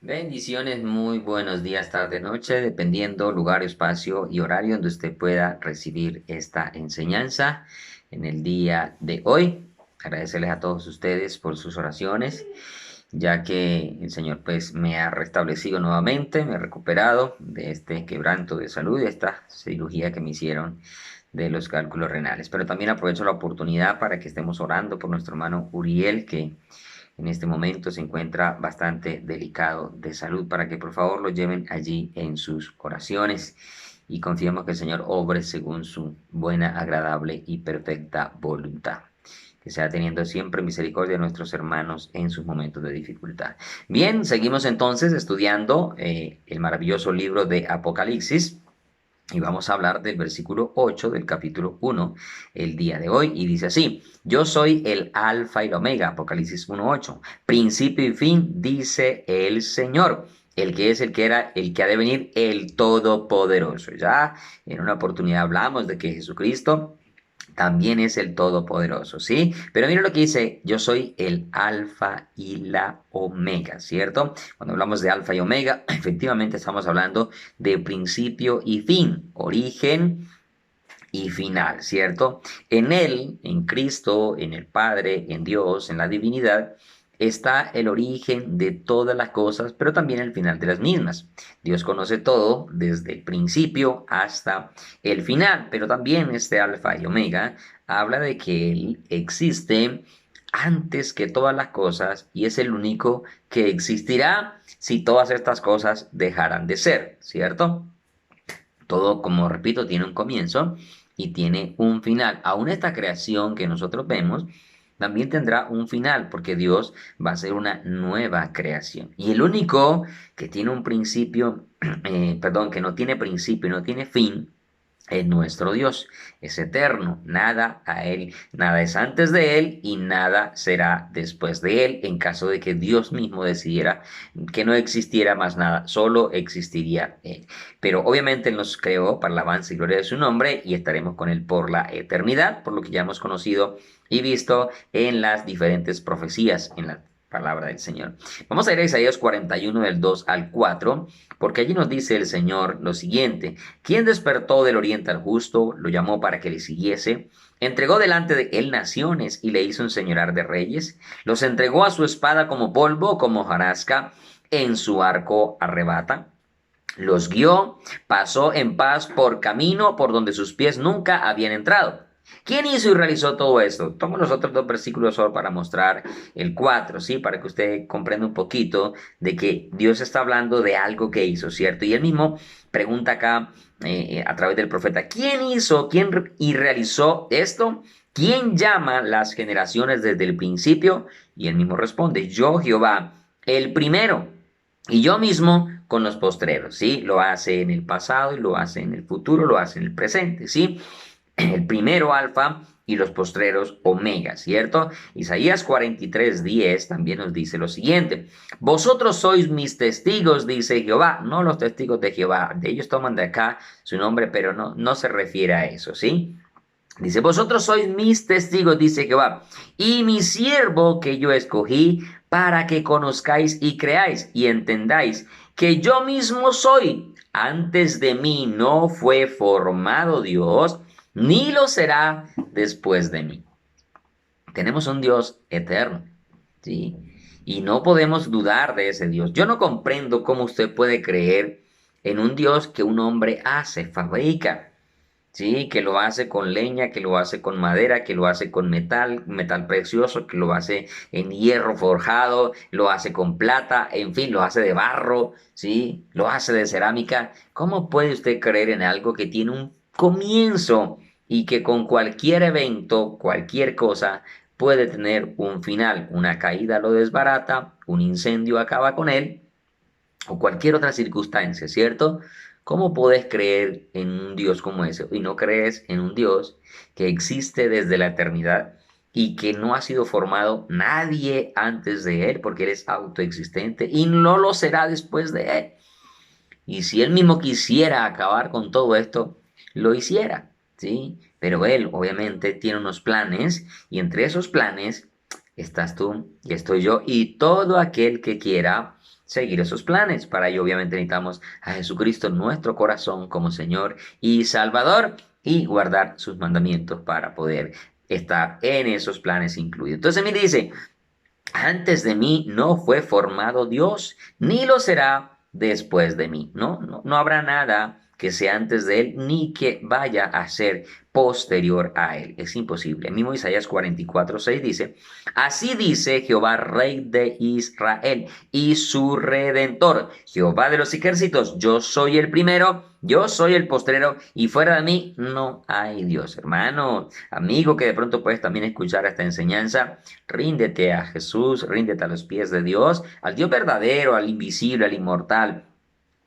Bendiciones, muy buenos días, tarde, noche, dependiendo lugar, espacio y horario donde usted pueda recibir esta enseñanza en el día de hoy. Agradecerles a todos ustedes por sus oraciones, ya que el Señor pues me ha restablecido nuevamente, me ha recuperado de este quebranto de salud, de esta cirugía que me hicieron de los cálculos renales. Pero también aprovecho la oportunidad para que estemos orando por nuestro hermano Uriel, que en este momento se encuentra bastante delicado de salud, para que por favor lo lleven allí en sus oraciones y confiemos que el Señor obre según su buena, agradable y perfecta voluntad. Que sea teniendo siempre misericordia de nuestros hermanos en sus momentos de dificultad. Bien, seguimos entonces estudiando el maravilloso libro de Apocalipsis. Y vamos a hablar del versículo 8 del capítulo 1 el día de hoy. Y dice así: Yo soy el alfa y el omega, Apocalipsis 1:8. Principio y fin, dice el Señor, el que es, el que era, el que ha de venir, el Todopoderoso. Ya en una oportunidad hablamos de que Jesucristo también es el Todopoderoso, ¿sí? Pero mira lo que dice: yo soy el Alfa y la Omega, ¿cierto? Cuando hablamos de Alfa y Omega, efectivamente estamos hablando de principio y fin, origen y final, ¿cierto? En Él, en Cristo, en el Padre, en Dios, en la divinidad, está el origen de todas las cosas, pero también el final de las mismas. Dios conoce todo desde el principio hasta el final, pero también este Alfa y Omega habla de que Él existe antes que todas las cosas y es el único que existirá si todas estas cosas dejaran de ser, ¿cierto? Todo, como repito, tiene un comienzo y tiene un final. Aún esta creación que nosotros vemos también tendrá un final, porque Dios va a ser una nueva creación. Y el único que tiene un principio, perdón, que no tiene principio y no tiene fin, es nuestro Dios. Es eterno, nada a Él, nada es antes de Él y nada será después de Él, en caso de que Dios mismo decidiera que no existiera más nada, solo existiría Él. Pero obviamente Él nos creó para la alabanza y gloria de su nombre y estaremos con Él por la eternidad, por lo que ya hemos conocido y visto en las diferentes profecías, en la palabra del Señor. Vamos a ir a Isaías 41 del 2 al 4, porque allí nos dice el Señor lo siguiente: ¿Quién despertó del oriente al justo, lo llamó para que le siguiese? Entregó delante de él naciones y le hizo enseñorear de reyes. Los entregó a su espada como polvo, como hojarasca, en su arco arrebata. Los guió, pasó en paz por camino por donde sus pies nunca habían entrado. ¿Quién hizo y realizó todo esto? Tomo los otros dos versículos solo para mostrar el 4, ¿sí? Para que usted comprenda un poquito de que Dios está hablando de algo que hizo, ¿cierto? Y él mismo pregunta acá a través del profeta: ¿quién hizo, quién y realizó esto? ¿Quién llama las generaciones desde el principio? Y él mismo responde: yo, Jehová, el primero, y yo mismo con los postreros, ¿sí? Lo hace en el pasado y lo hace en el futuro, lo hace en el presente, ¿sí? El primero alfa y los postreros omega, ¿cierto? Isaías 43:10 también nos dice lo siguiente: vosotros sois mis testigos, dice Jehová. No los testigos de Jehová, de ellos toman de acá su nombre, pero no se refiere a eso, ¿sí? Dice: vosotros sois mis testigos, dice Jehová, y mi siervo que yo escogí, para que conozcáis y creáis y entendáis que yo mismo soy. Antes de mí no fue formado Dios, ni lo será después de mí. Tenemos un Dios eterno, ¿sí? Y no podemos dudar de ese Dios. Yo no comprendo cómo usted puede creer en un Dios que un hombre hace, fabrica. Sí, que lo hace con leña, que lo hace con madera, que lo hace con metal, metal precioso, que lo hace en hierro forjado, lo hace con plata, en fin, lo hace de barro, sí, lo hace de cerámica. ¿Cómo puede usted creer en algo que tiene un comienzo y que con cualquier evento, cualquier cosa, puede tener un final? Una caída lo desbarata, un incendio acaba con él o cualquier otra circunstancia, ¿cierto? ¿Cómo puedes creer en un Dios como ese y no crees en un Dios que existe desde la eternidad y que no ha sido formado nadie antes de él, porque él es autoexistente y no lo será después de él? Y si él mismo quisiera acabar con todo esto, lo hiciera, ¿sí? Pero él obviamente tiene unos planes y entre esos planes estás tú y estoy yo y todo aquel que quiera seguir esos planes. Para ello, obviamente, necesitamos a Jesucristo en nuestro corazón como Señor y Salvador y guardar sus mandamientos para poder estar en esos planes incluidos. Entonces, me dice, antes de mí no fue formado Dios, ni lo será después de mí. No habrá nada que sea antes de él, ni que vaya a ser posterior a él. Es imposible. El mismo Isaías 44:6 dice, así dice Jehová, Rey de Israel y su Redentor, Jehová de los ejércitos, yo soy el primero, yo soy el postrero, y fuera de mí no hay Dios. Hermano, amigo que de pronto puedes también escuchar esta enseñanza, ríndete a Jesús, ríndete a los pies de Dios, al Dios verdadero, al invisible, al inmortal,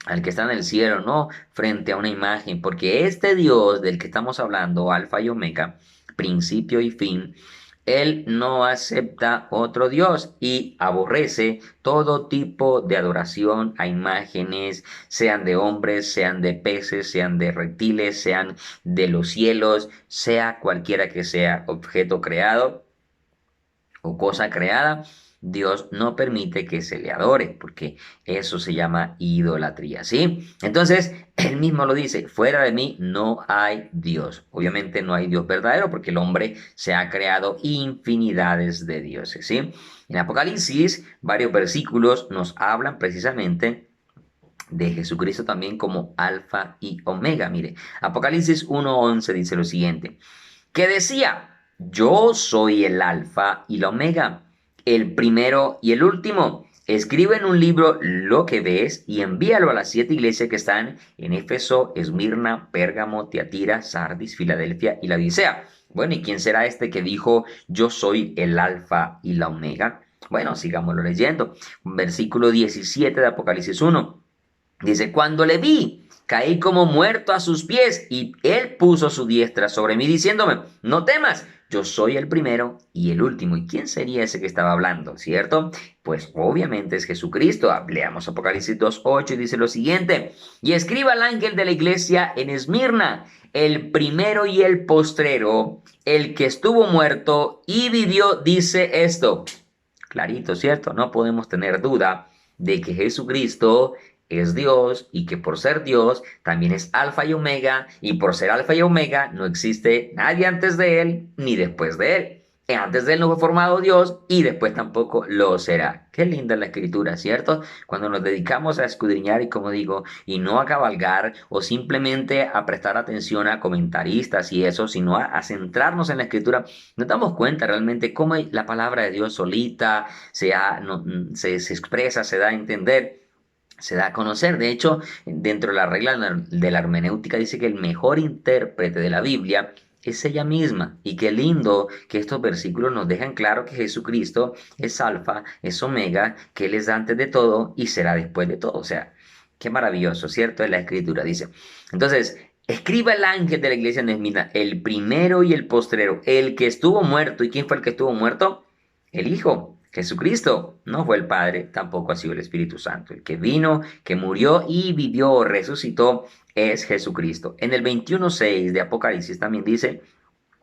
al que está en el cielo, no frente a una imagen, porque este Dios del que estamos hablando, Alfa y Omega, principio y fin, él no acepta otro Dios y aborrece todo tipo de adoración a imágenes, sean de hombres, sean de peces, sean de reptiles, sean de los cielos, sea cualquiera que sea objeto creado o cosa creada, Dios no permite que se le adore, porque eso se llama idolatría, ¿sí? Entonces, él mismo lo dice, fuera de mí no hay Dios. Obviamente no hay Dios verdadero, porque el hombre se ha creado infinidades de dioses, ¿sí? En Apocalipsis, varios versículos nos hablan precisamente de Jesucristo también como Alfa y Omega. Mire, Apocalipsis 1:11 dice lo siguiente, que decía, yo soy el Alfa y la Omega, el primero y el último. Escribe en un libro lo que ves y envíalo a las 7 iglesias que están en Éfeso, Esmirna, Pérgamo, Tiatira, Sardis, Filadelfia y la Odisea. Bueno, ¿y quién será este que dijo, yo soy el Alfa y la Omega? Bueno, sigámoslo leyendo. Versículo 17 de Apocalipsis 1. Dice, cuando le vi, caí como muerto a sus pies y él puso su diestra sobre mí diciéndome, no temas, yo soy el primero y el último. ¿Y quién sería ese que estaba hablando? ¿Cierto? Pues obviamente es Jesucristo. Leamos Apocalipsis 2:8 y dice lo siguiente, y escriba al ángel de la iglesia en Esmirna, el primero y el postrero, el que estuvo muerto y vivió, dice esto. Clarito, ¿cierto? No podemos tener duda de que Jesucristo es Dios y que por ser Dios también es Alfa y Omega, y por ser Alfa y Omega no existe nadie antes de él ni después de él. Antes de él no fue formado Dios y después tampoco lo será. Qué linda la escritura, ¿cierto? Cuando nos dedicamos a escudriñar y, como digo, y no a cabalgar o simplemente a prestar atención a comentaristas y eso, sino a centrarnos en la escritura, nos damos cuenta realmente cómo la palabra de Dios solita se expresa, se da a entender, se da a conocer. De hecho, dentro de la regla de la hermenéutica dice que el mejor intérprete de la Biblia es ella misma. Y qué lindo que estos versículos nos dejan claro que Jesucristo es Alfa, es Omega, que Él es antes de todo y será después de todo. O sea, qué maravilloso, ¿cierto? Es la escritura, dice. Entonces, escriba el ángel de la iglesia en Esmirna, el primero y el postrero, el que estuvo muerto. ¿Y quién fue el que estuvo muerto? El Hijo. Jesucristo no fue el Padre, tampoco ha sido el Espíritu Santo. El que vino, que murió y vivió, resucitó, es Jesucristo. En el 21:6 de Apocalipsis también dice,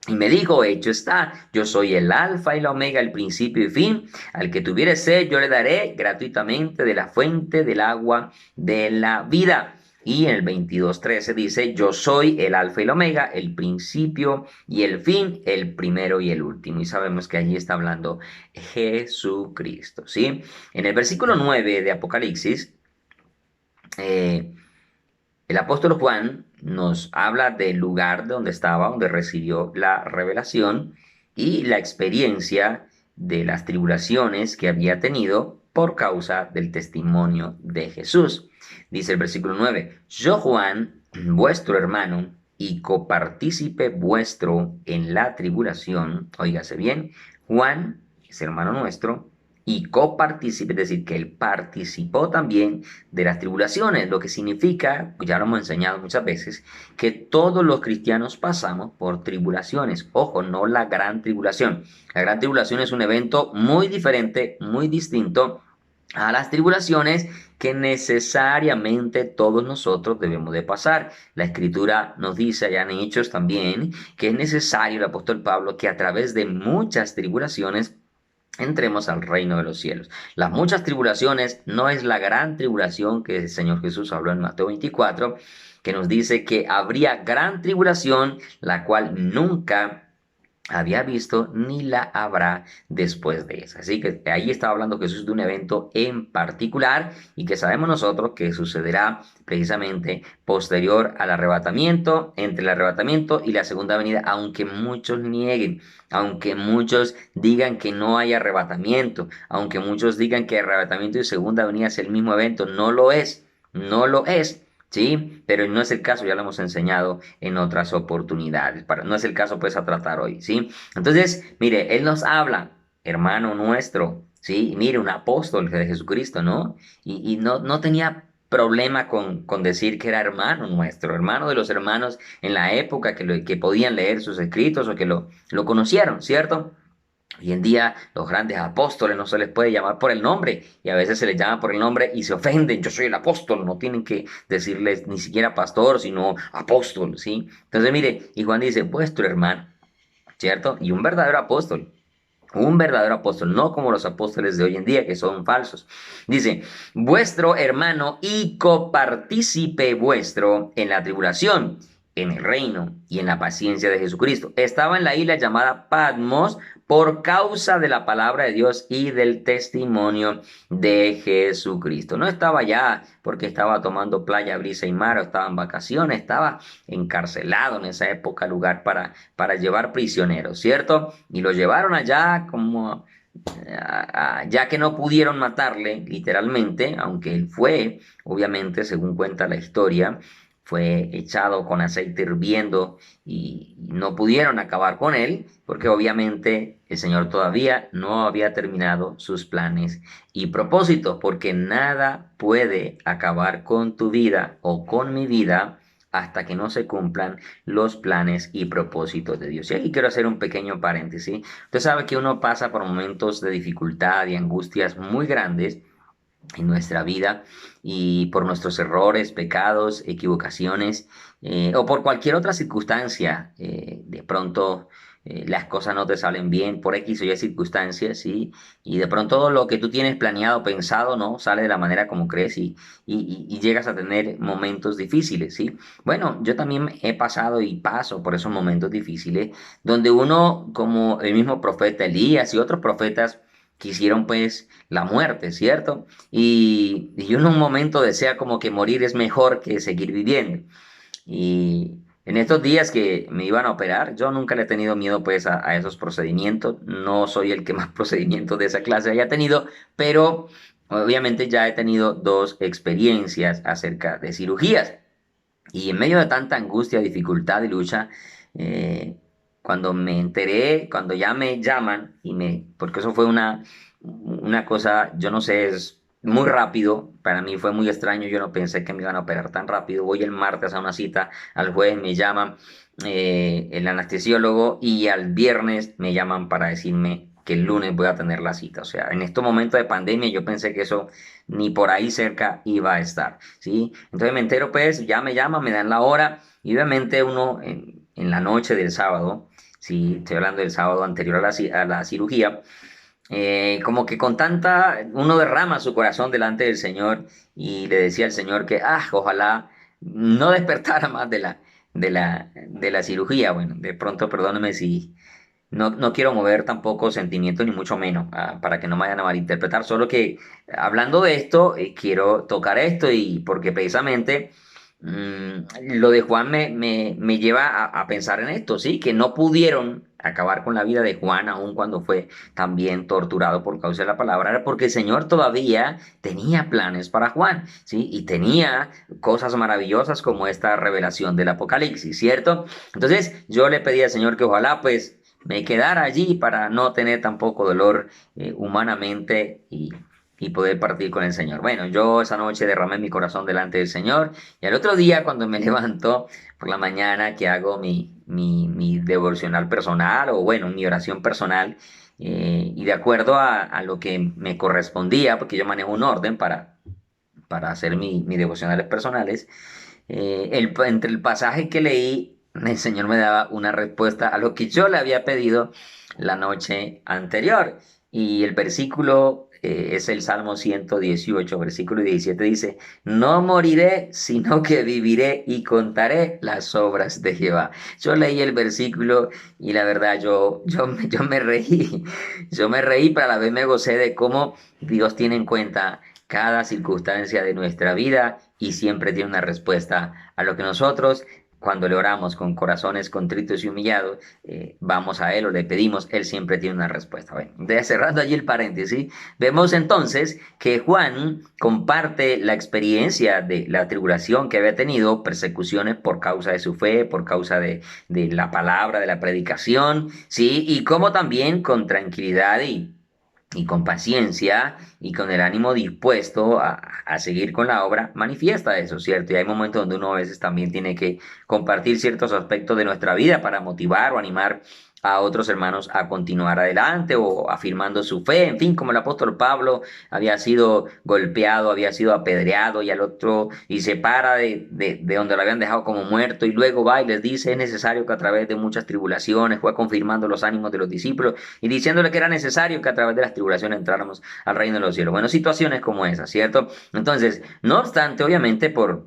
y me dijo, hecho está, yo soy el Alfa y la Omega, el principio y fin. Al que tuviere sed, yo le daré gratuitamente de la fuente del agua de la vida. Y en el 22:13 dice, yo soy el Alfa y la Omega, el principio y el fin, el primero y el último. Y sabemos que allí está hablando Jesucristo, ¿sí? En el versículo 9 de Apocalipsis, el apóstol Juan nos habla del lugar donde estaba, donde recibió la revelación y la experiencia de las tribulaciones que había tenido por causa del testimonio de Jesús. Dice el versículo 9, yo Juan, vuestro hermano y copartícipe vuestro en la tribulación, óigase bien, Juan es hermano nuestro, y copartícipe, es decir, que él participó también de las tribulaciones, lo que significa, ya lo hemos enseñado muchas veces, que todos los cristianos pasamos por tribulaciones. Ojo, no la gran tribulación. La gran tribulación es un evento muy diferente, muy distinto a las tribulaciones que necesariamente todos nosotros debemos de pasar. La Escritura nos dice allá en Hechos también que es necesario, el apóstol Pablo, que a través de muchas tribulaciones entremos al reino de los cielos. Las muchas tribulaciones no es la gran tribulación que el Señor Jesús habló en Mateo 24, que nos dice que habría gran tribulación, la cual nunca había visto ni la habrá después de esa. Así que ahí estaba hablando Jesús de un evento en particular y que sabemos nosotros que sucederá precisamente posterior al arrebatamiento, entre el arrebatamiento y la segunda venida, aunque muchos nieguen, aunque muchos digan que no hay arrebatamiento, aunque muchos digan que arrebatamiento y segunda venida es el mismo evento, no lo es, no lo es. Sí, pero no es el caso, ya lo hemos enseñado en otras oportunidades. No es el caso pues a tratar hoy, ¿sí? Entonces, mire, Él nos habla, hermano nuestro, ¿sí? Y mire, un apóstol de Jesucristo, ¿no? Y no tenía problema con decir que era hermano nuestro, hermano de los hermanos en la época que podían leer sus escritos o que lo conocieron, ¿cierto? Hoy en día los grandes apóstoles no se les puede llamar por el nombre y a veces se les llama por el nombre y se ofenden. Yo soy el apóstol, no tienen que decirles ni siquiera pastor, sino apóstol, ¿sí? Entonces mire, y Juan dice, vuestro hermano, ¿cierto? Y un verdadero apóstol, no como los apóstoles de hoy en día que son falsos. Dice, vuestro hermano y copartícipe vuestro en la tribulación, en el reino y en la paciencia de Jesucristo. Estaba en la isla llamada Patmos por causa de la palabra de Dios y del testimonio de Jesucristo. No estaba allá porque estaba tomando playa, brisa y mar, o estaba en vacaciones, estaba encarcelado en esa época, lugar para llevar prisioneros, ¿cierto? Y lo llevaron allá como ya que no pudieron matarle, literalmente, aunque él fue, obviamente, según cuenta la historia, fue echado con aceite hirviendo y no pudieron acabar con él, porque obviamente el Señor todavía no había terminado sus planes y propósitos, porque nada puede acabar con tu vida o con mi vida hasta que no se cumplan los planes y propósitos de Dios. Y aquí quiero hacer un pequeño paréntesis. Usted sabe que uno pasa por momentos de dificultad y angustias muy grandes en nuestra vida y por nuestros errores, pecados, equivocaciones o por cualquier otra circunstancia. De pronto las cosas no te salen bien por X o Y circunstancias, ¿sí? Y de pronto todo lo que tú tienes planeado, pensado, no sale de la manera como crees y llegas a tener momentos difíciles, ¿sí? Bueno, yo también he pasado y paso por esos momentos difíciles donde uno, como el mismo profeta Elías y otros profetas, quisieron pues la muerte, ¿cierto? Y uno en un momento desea como que morir es mejor que seguir viviendo. Y en estos días que me iban a operar, yo nunca le he tenido miedo pues a esos procedimientos. No soy el que más procedimientos de esa clase haya tenido, pero obviamente ya he tenido dos experiencias acerca de cirugías. Y en medio de tanta angustia, dificultad y lucha, eh, cuando me enteré, cuando ya me llaman, porque eso fue una cosa, yo no sé, es muy rápido, para mí fue muy extraño, yo no pensé que me iban a operar tan rápido. Voy el martes a una cita, al jueves me llaman el anestesiólogo y al viernes me llaman para decirme que el lunes voy a tener la cita. O sea, en estos momentos de pandemia yo pensé que eso ni por ahí cerca iba a estar, ¿sí? Entonces me entero, pues, ya me llaman, me dan la hora y obviamente uno en la noche del sábado, sí, estoy hablando del sábado anterior a a la cirugía, como que con tanta, uno derrama su corazón delante del Señor y le decía al Señor que, ojalá no despertara más de la cirugía. Bueno, de pronto, perdóneme si no quiero mover tampoco sentimientos ni mucho menos, para que no me vayan a malinterpretar, solo que hablando de esto, quiero tocar esto y porque precisamente lo de Juan me lleva a pensar en esto, ¿sí? Que no pudieron acabar con la vida de Juan aun cuando fue también torturado por causa de la palabra, era porque el Señor todavía tenía planes para Juan, ¿sí? Y tenía cosas maravillosas como esta revelación del Apocalipsis, ¿cierto? Entonces yo le pedí al Señor que ojalá pues me quedara allí para no tener tampoco dolor humanamente y poder partir con el Señor. Bueno, yo esa noche derramé mi corazón delante del Señor y al otro día cuando me levanto por la mañana que hago mi devocional personal o bueno, mi oración personal y de acuerdo a lo que me correspondía, porque yo manejo un orden para hacer mis devocionales personales, entre el pasaje que leí, el Señor me daba una respuesta a lo que yo le había pedido la noche anterior. Y el versículo es el Salmo 118, versículo 17 dice, no moriré, sino que viviré y contaré las obras de Jehová. Yo leí el versículo y la verdad yo me reí, yo me reí, pero a la vez me gocé de cómo Dios tiene en cuenta cada circunstancia de nuestra vida y siempre tiene una respuesta a lo que nosotros, cuando le oramos con corazones contritos y humillados, vamos a Él o le pedimos, Él siempre tiene una respuesta. Bueno, cerrando allí el paréntesis, vemos entonces que Juan comparte la experiencia de la tribulación que había tenido, persecuciones por causa de su fe, por causa de la palabra, de la predicación, ¿sí? Y como también con tranquilidad y con paciencia y con el ánimo dispuesto a seguir con la obra, manifiesta eso, ¿cierto? Y hay momentos donde uno a veces también tiene que compartir ciertos aspectos de nuestra vida para motivar o animar a otros hermanos a continuar adelante o afirmando su fe, en fin, como el apóstol Pablo había sido golpeado, había sido apedreado y al otro y se para de donde lo habían dejado como muerto y luego va y les dice es necesario que a través de muchas tribulaciones fue confirmando los ánimos de los discípulos y diciéndole que era necesario que a través de las tribulaciones entráramos al reino de los cielos. Bueno, situaciones como esa, ¿cierto? Entonces, no obstante, obviamente por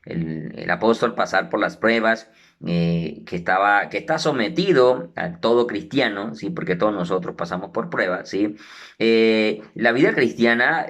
el apóstol pasar por las pruebas, que está sometido a todo cristiano, ¿sí? Porque todos nosotros pasamos por pruebas, ¿sí? La vida cristiana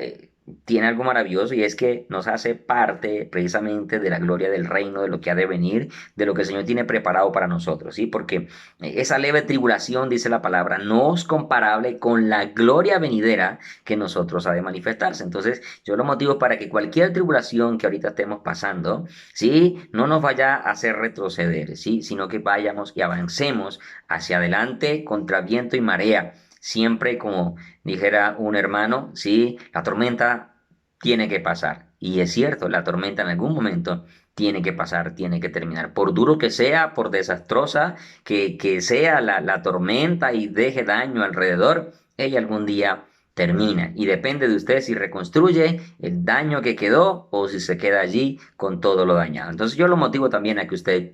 tiene algo maravilloso y es que nos hace parte precisamente de la gloria del reino, de lo que ha de venir, de lo que el Señor tiene preparado para nosotros, ¿sí? Porque esa leve tribulación, dice la palabra, no es comparable con la gloria venidera que nosotros ha de manifestarse. Entonces, yo lo motivo para que cualquier tribulación que ahorita estemos pasando, ¿sí? No nos vaya a hacer retroceder, ¿sí? Sino que vayamos y avancemos hacia adelante contra viento y marea. Siempre, como dijera un hermano, ¿sí? La tormenta tiene que pasar. Y es cierto, la tormenta en algún momento tiene que pasar, tiene que terminar. Por duro que sea, por desastrosa que sea la tormenta y deje daño alrededor, ella algún día termina. Y depende de usted si reconstruye el daño que quedó o si se queda allí con todo lo dañado. Entonces yo lo motivo también a que usted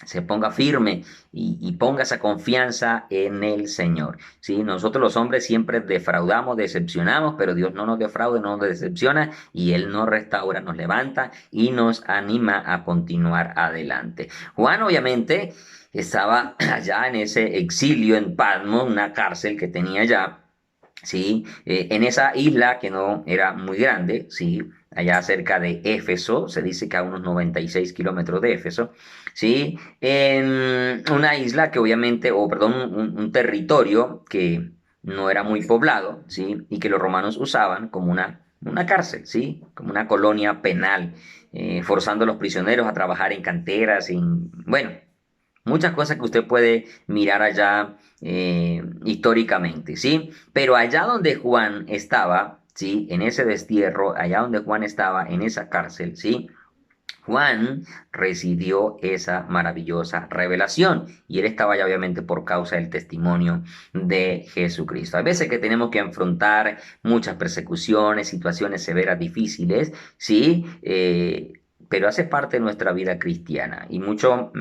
se ponga firme y ponga esa confianza en el Señor. ¿Sí? Nosotros los hombres siempre defraudamos, decepcionamos, pero Dios no nos defrauda, no nos decepciona y Él nos restaura, nos levanta y nos anima a continuar adelante. Juan obviamente estaba allá en ese exilio en Patmos, una cárcel que tenía allá. ¿Sí? En esa isla que no era muy grande, ¿sí? Allá cerca de Éfeso, se dice que a unos 96 kilómetros de Éfeso, ¿sí? En una isla que obviamente, o perdón, un territorio que no era muy poblado, ¿sí? Y que los romanos usaban como una cárcel, ¿sí? Como una colonia penal, forzando a los prisioneros a trabajar en canteras, bueno, muchas cosas que usted puede mirar allá históricamente, ¿sí? Pero allá donde Juan estaba, ¿sí? En ese destierro, allá donde Juan estaba, en esa cárcel, ¿sí? Juan recibió esa maravillosa revelación y él estaba allá obviamente por causa del testimonio de Jesucristo. Hay veces que tenemos que afrontar muchas persecuciones, situaciones severas, difíciles, ¿sí? Pero hace parte de nuestra vida cristiana y mucho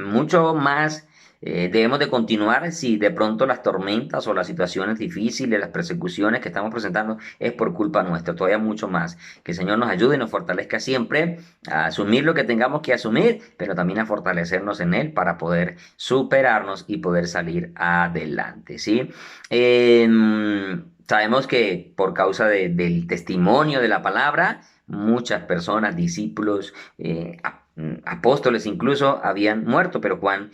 más debemos de continuar si de pronto las tormentas o las situaciones difíciles, las persecuciones que estamos presentando es por culpa nuestra, todavía mucho más. Que el Señor nos ayude y nos fortalezca siempre a asumir lo que tengamos que asumir, pero también a fortalecernos en Él para poder superarnos y poder salir adelante, ¿sí? Sabemos que por causa del testimonio de la palabra, muchas personas, discípulos, apóstoles incluso, habían muerto, pero Juan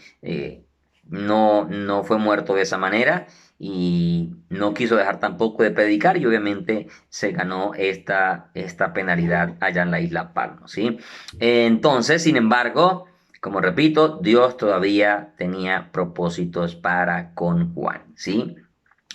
no fue muerto de esa manera y no quiso dejar tampoco de predicar y obviamente se ganó esta penalidad allá en la isla Palma, ¿sí? Entonces, sin embargo, como repito, Dios todavía tenía propósitos para con Juan, ¿sí?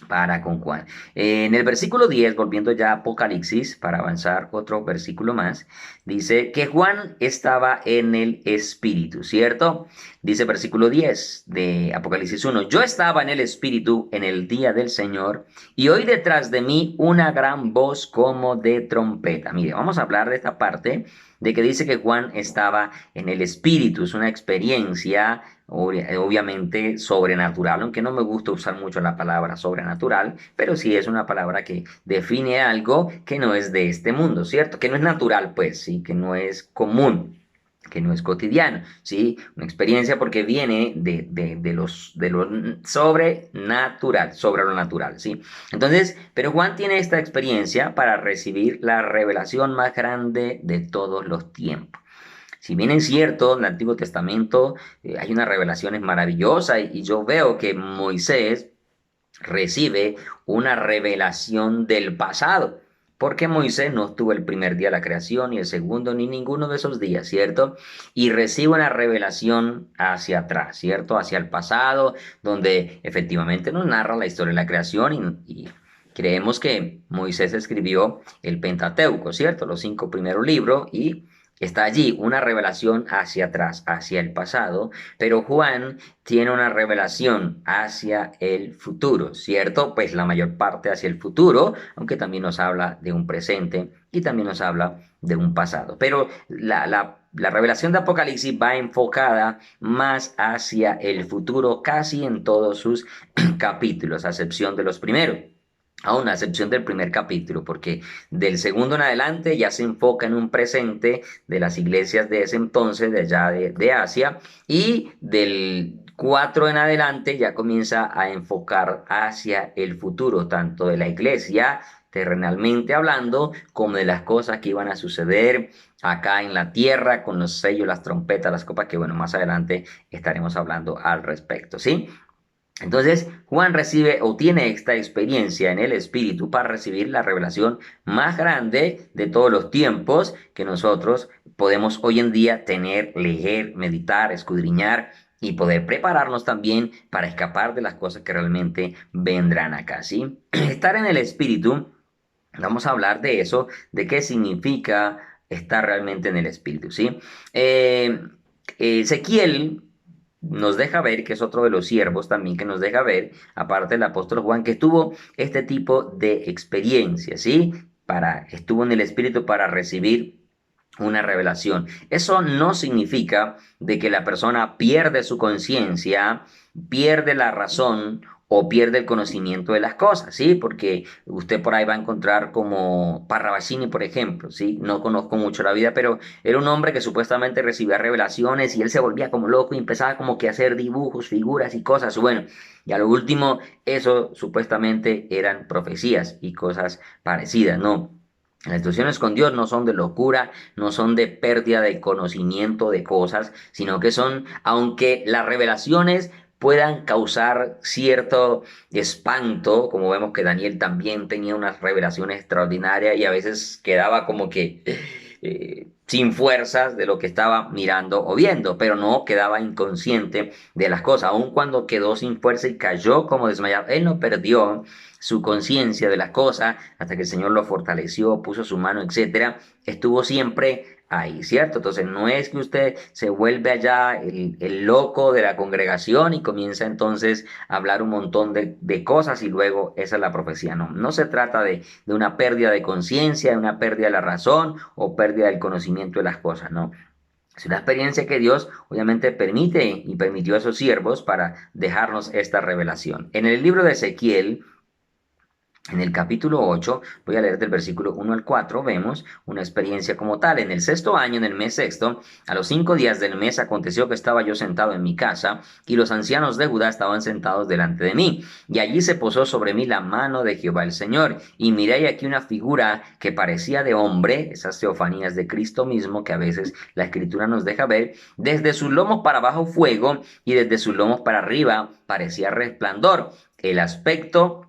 Para con Juan. En el versículo 10, volviendo ya a Apocalipsis, para avanzar otro versículo más, dice que Juan estaba en el Espíritu, ¿cierto? Dice versículo 10 de Apocalipsis 1, yo estaba en el Espíritu en el día del Señor y oí detrás de mí una gran voz como de trompeta. Mire, vamos a hablar de esta parte de que dice que Juan estaba en el Espíritu, es una experiencia obviamente sobrenatural, aunque no me gusta usar mucho la palabra sobrenatural, pero sí es una palabra que define algo que no es de este mundo, ¿cierto? Que no es natural, pues, sí, que no es común, que no es cotidiano, ¿sí? Una experiencia porque viene de lo sobrenatural, sobre lo natural, ¿sí? Entonces, pero Juan tiene esta experiencia para recibir la revelación más grande de todos los tiempos. Si bien es cierto, en el Antiguo Testamento hay unas revelaciones maravillosas y yo veo que Moisés recibe una revelación del pasado, porque Moisés no estuvo el primer día de la creación, ni el segundo, ni ninguno de esos días, ¿cierto? Y recibe una revelación hacia atrás, ¿cierto? Hacia el pasado, donde efectivamente nos narra la historia de la creación y creemos que Moisés escribió el Pentateuco, ¿cierto? Los 5 primeros libros y está allí una revelación hacia atrás, hacia el pasado, pero Juan tiene una revelación hacia el futuro, ¿cierto? Pues la mayor parte hacia el futuro, aunque también nos habla de un presente y también nos habla de un pasado. Pero la revelación de Apocalipsis va enfocada más hacia el futuro casi en todos sus capítulos, a excepción de los primeros. A una excepción del primer capítulo, porque del segundo en adelante ya se enfoca en un presente de las iglesias de ese entonces, de allá de Asia, y del 4 en adelante ya comienza a enfocar hacia el futuro, tanto de la iglesia, terrenalmente hablando, como de las cosas que iban a suceder acá en la tierra, con los sellos, las trompetas, las copas, que bueno, más adelante estaremos hablando al respecto, ¿sí? Entonces, Juan recibe o tiene esta experiencia en el Espíritu para recibir la revelación más grande de todos los tiempos que nosotros podemos hoy en día tener, leer, meditar, escudriñar y poder prepararnos también para escapar de las cosas que realmente vendrán acá, ¿sí? Estar en el Espíritu, vamos a hablar de eso, de qué significa estar realmente en el Espíritu, ¿sí? Eh, Ezequiel nos deja ver, que es otro de los siervos también que nos deja ver, aparte del apóstol Juan, que tuvo este tipo de experiencia, ¿sí? Estuvo en el Espíritu para recibir una revelación. Eso no significa de que la persona pierde su conciencia, pierde la razón o pierde el conocimiento de las cosas, ¿sí? Porque usted por ahí va a encontrar como Parravicini, por ejemplo, ¿sí? No conozco mucho la vida, pero era un hombre que supuestamente recibía revelaciones y él se volvía como loco y empezaba como que a hacer dibujos, figuras y cosas. Bueno, y a lo último, eso supuestamente eran profecías y cosas parecidas, ¿no? Las instrucciones con Dios no son de locura, no son de pérdida de conocimiento de cosas, sino que son, aunque las revelaciones puedan causar cierto espanto, como vemos que Daniel también tenía unas revelaciones extraordinarias y a veces quedaba como que sin fuerzas de lo que estaba mirando o viendo, pero no quedaba inconsciente de las cosas, aun cuando quedó sin fuerza y cayó como desmayado, él no perdió su conciencia de las cosas hasta que el Señor lo fortaleció, puso su mano, etcétera, estuvo siempre ahí, ¿cierto? Entonces no es que usted se vuelve allá el loco de la congregación y comienza entonces a hablar un montón de cosas y luego esa es la profecía, no, no se trata de una pérdida de conciencia, de una pérdida de la razón o pérdida del conocimiento de las cosas, no. Es una experiencia que Dios obviamente permite y permitió a esos siervos para dejarnos esta revelación. En el libro de Ezequiel, en el capítulo 8, voy a leer del versículo 1 al 4, vemos una experiencia como tal. En el sexto año, en el mes sexto, a los 5 días del mes, aconteció que estaba yo sentado en mi casa, y los ancianos de Judá estaban sentados delante de mí. Y allí se posó sobre mí la mano de Jehová el Señor. Y miré aquí una figura que parecía de hombre, esas teofanías de Cristo mismo que a veces la Escritura nos deja ver, desde sus lomos para abajo fuego, y desde sus lomos para arriba parecía resplandor. El aspecto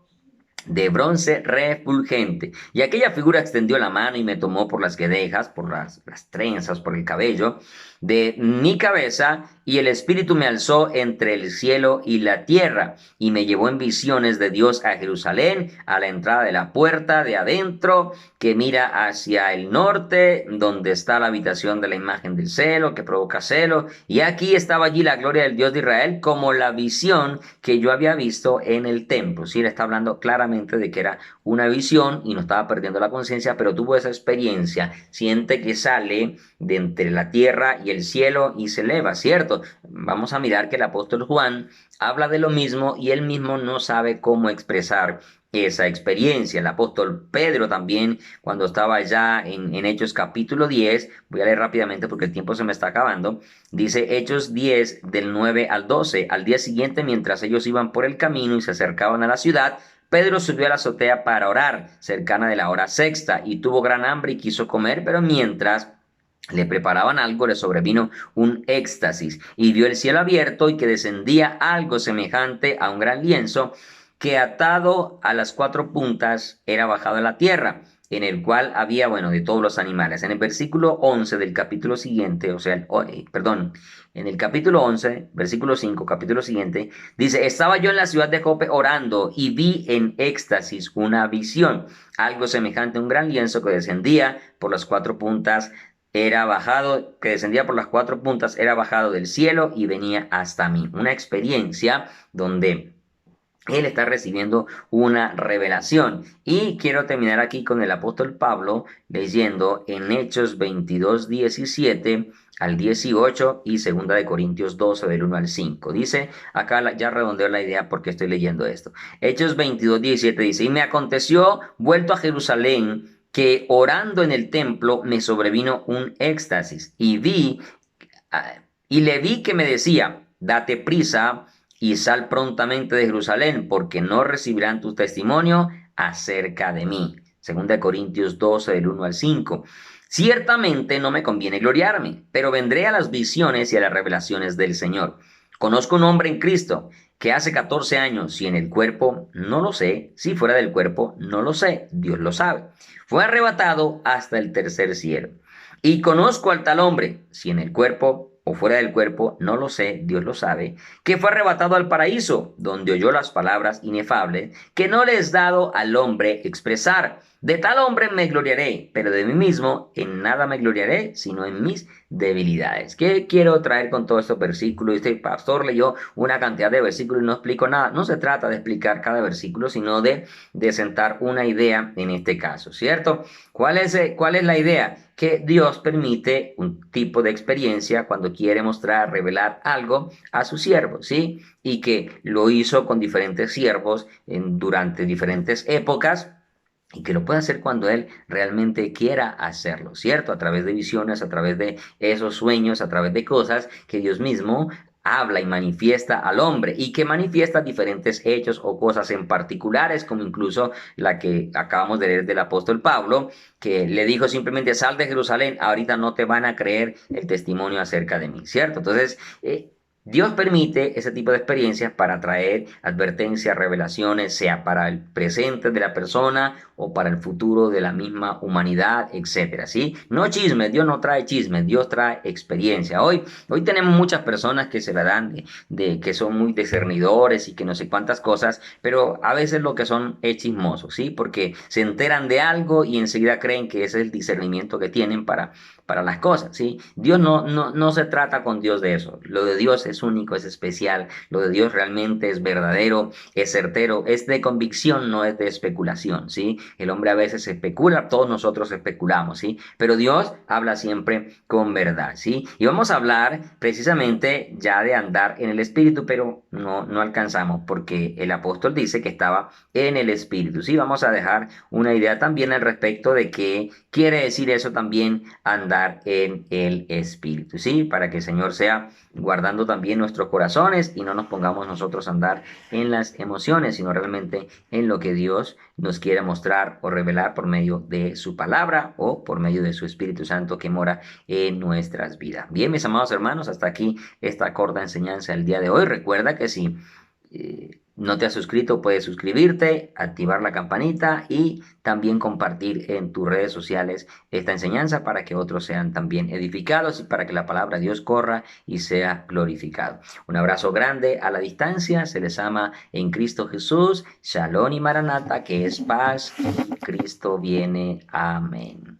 de bronce refulgente. Y aquella figura extendió la mano y me tomó por las guedejas, por las trenzas, por el cabello de mi cabeza, y el Espíritu me alzó entre el cielo y la tierra, y me llevó en visiones de Dios a Jerusalén, a la entrada de la puerta de adentro, que mira hacia el norte, donde está la habitación de la imagen del celo, que provoca celo, y aquí estaba allí la gloria del Dios de Israel, como la visión que yo había visto en el templo. Sí, le está hablando claramente claramente de que era una visión y no estaba perdiendo la conciencia, pero tuvo esa experiencia, siente que sale de entre la tierra y el cielo y se eleva, ¿cierto? Vamos a mirar que el apóstol Juan habla de lo mismo y él mismo no sabe cómo expresar esa experiencia. El apóstol Pedro también, cuando estaba allá en Hechos capítulo 10, voy a leer rápidamente porque el tiempo se me está acabando, dice Hechos 10 del 9 al 12, al día siguiente mientras ellos iban por el camino y se acercaban a la ciudad, Pedro subió a la azotea para orar, cercana de la hora sexta, y tuvo gran hambre y quiso comer, pero mientras le preparaban algo, le sobrevino un éxtasis y vio el cielo abierto y que descendía algo semejante a un gran lienzo que atado a las cuatro puntas era bajado a la tierra, en el cual había, bueno, de todos los animales. En el versículo 11 del capítulo siguiente, o sea, perdón, en el capítulo 11, versículo 5, capítulo siguiente, dice, estaba yo en la ciudad de Jope orando y vi en éxtasis una visión, algo semejante a un gran lienzo que descendía por las cuatro puntas era bajado, que descendía por las cuatro puntas, era bajado del cielo y venía hasta mí. Una experiencia donde él está recibiendo una revelación. Y quiero terminar aquí con el apóstol Pablo leyendo en Hechos 22, 17 al 18 y segunda de Corintios 12 del 1 al 5. Dice, acá ya redondeo la idea porque estoy leyendo esto. Hechos 22, 17 dice, y me aconteció, vuelto a Jerusalén, que orando en el templo me sobrevino un éxtasis y le vi que me decía, date prisa y sal prontamente de Jerusalén, porque no recibirán tu testimonio acerca de mí. Segunda de Corintios 12, del 1 al 5. Ciertamente no me conviene gloriarme, pero vendré a las visiones y a las revelaciones del Señor. Conozco un hombre en Cristo que hace 14 años, si en el cuerpo, no lo sé, si fuera del cuerpo, no lo sé, Dios lo sabe. Fue arrebatado hasta el tercer cielo. Y conozco al tal hombre, si en el cuerpo o fuera del cuerpo, no lo sé, Dios lo sabe, que fue arrebatado al paraíso, donde oyó las palabras inefables que no le es dado al hombre expresar. De tal hombre me gloriaré, pero de mí mismo en nada me gloriaré, sino en mis debilidades. ¿Qué quiero traer con todos estos versículos? Este pastor leyó una cantidad de versículos y no explico nada. No se trata de explicar cada versículo, sino de sentar una idea en este caso, ¿cierto? ¿Cuál es la idea? Que Dios permite un tipo de experiencia cuando quiere mostrar, revelar algo a sus siervos, ¿sí? Y que lo hizo con diferentes siervos durante diferentes épocas y que lo puede hacer cuando Él realmente quiera hacerlo, ¿cierto? A través de visiones, a través de esos sueños, a través de cosas que Dios mismo habla y manifiesta al hombre y que manifiesta diferentes hechos o cosas en particulares, como incluso la que acabamos de leer del apóstol Pablo, que le dijo simplemente, sal de Jerusalén, ahorita no te van a creer el testimonio acerca de mí, ¿cierto? Entonces, Dios permite ese tipo de experiencias para traer advertencias, revelaciones, sea para el presente de la persona o para el futuro de la misma humanidad, etcétera, ¿sí? No chismes, Dios no trae chismes, Dios trae experiencia. Hoy tenemos muchas personas que se la dan de que son muy discernidores y que no sé cuántas cosas, pero a veces lo que son es chismosos, ¿sí? Porque se enteran de algo y enseguida creen que ese es el discernimiento que tienen para las cosas, ¿sí? Dios no se trata con Dios de eso. Lo de Dios es único, es especial. Lo de Dios realmente es verdadero, es certero, es de convicción, no es de especulación, ¿sí? El hombre a veces especula, todos nosotros especulamos, ¿sí? Pero Dios habla siempre con verdad, ¿sí? Y vamos a hablar precisamente ya de andar en el Espíritu, pero no alcanzamos porque el apóstol dice que estaba en el Espíritu, ¿sí? Vamos a dejar una idea también al respecto de qué quiere decir eso también, andar en el Espíritu, ¿sí? Para que el Señor sea guardando también nuestros corazones y no nos pongamos nosotros a andar en las emociones, sino realmente en lo que Dios nos quiere mostrar o revelar por medio de su palabra o por medio de su Espíritu Santo que mora en nuestras vidas. Bien, mis amados hermanos, hasta aquí esta corta enseñanza del día de hoy. Recuerda que si no te has suscrito, puedes suscribirte, activar la campanita y también compartir en tus redes sociales esta enseñanza para que otros sean también edificados y para que la palabra de Dios corra y sea glorificado. Un abrazo grande a la distancia, se les ama en Cristo Jesús. Shalom y Maranata, que es paz. Cristo viene. Amén.